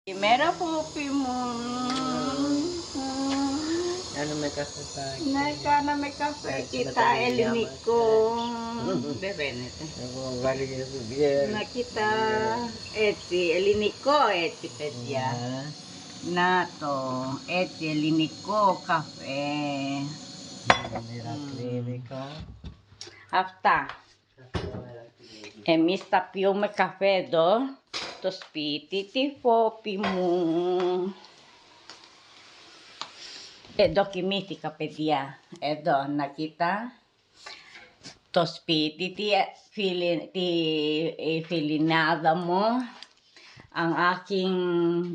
Mera popi mo. Ano may kafe tayo? Nakana may kafe kita eliniko. Berenete. Nakita eti eliniko eti pedya. Nato eti eliniko kafe. Hafta. E mista piume kafe do. To spiti ti popi mo. Edo kimiti kapedia. Edo nakita. To spiti ti filinada mo. Ang aking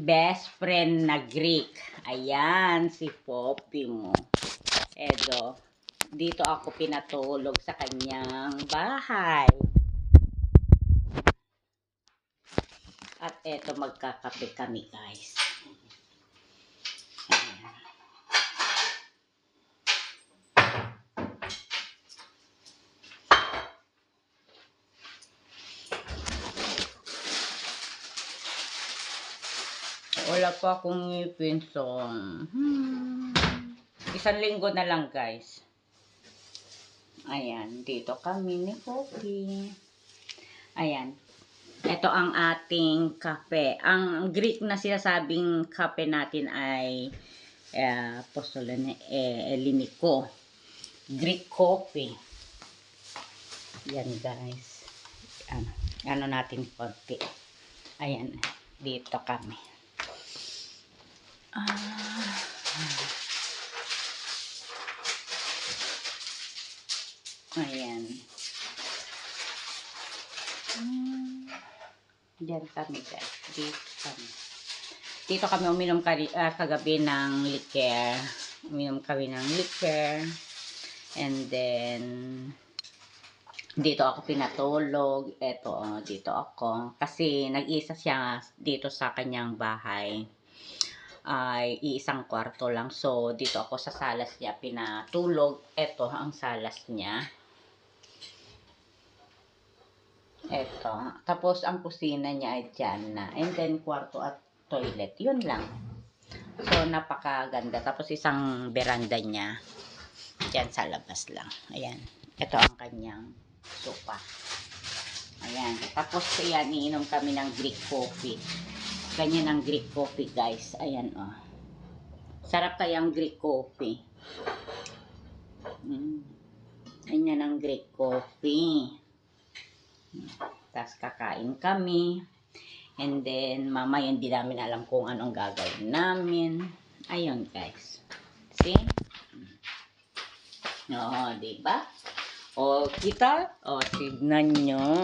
best friend na Greek. Ayan si Poppy mo. Edo. Dito ako pinatulog sa kanyang bahay. At eto magkakape kami guys. Ayan. Wala pa akong ngipin so isang linggo na lang guys. Ayan, dito kami ni Poppy. Ayan. Ito ang ating kape. Ang Greek na sinasabing kape natin ay eliniko. Greek coffee. Yan guys. Ano natin konti. Ayan. Dito kami. Ayan. Diyan kami guys. Dito kami uminom kagabi ng liquor. Uminom kami ng liquor. And then dito ako pinatulog. Eto, dito ako. Kasi nag-isa siya dito sa kanyang bahay. Ay iisang kwarto lang. So dito ako sa salas niya pinatulog. Eto ang salas niya. Eto. Tapos, ang kusina niya ay dyan na. And then, kwarto at toilet. Yun lang. So, napakaganda. Tapos, isang veranda niya. Dyan sa labas lang. Ayan. Ito ang kanyang sopa. Ayan. Tapos, ayan, iinom kami ng Greek coffee. Ganyan ang Greek coffee, guys. Ayan, oh. Sarap kayang Greek coffee. Ganyan ang Greek coffee. Tapos kakain kami. And then, mamaya hindi namin alam kung anong gagawin namin. Ayun, guys. See? Oo, diba? O, kita? O, tignan nyo.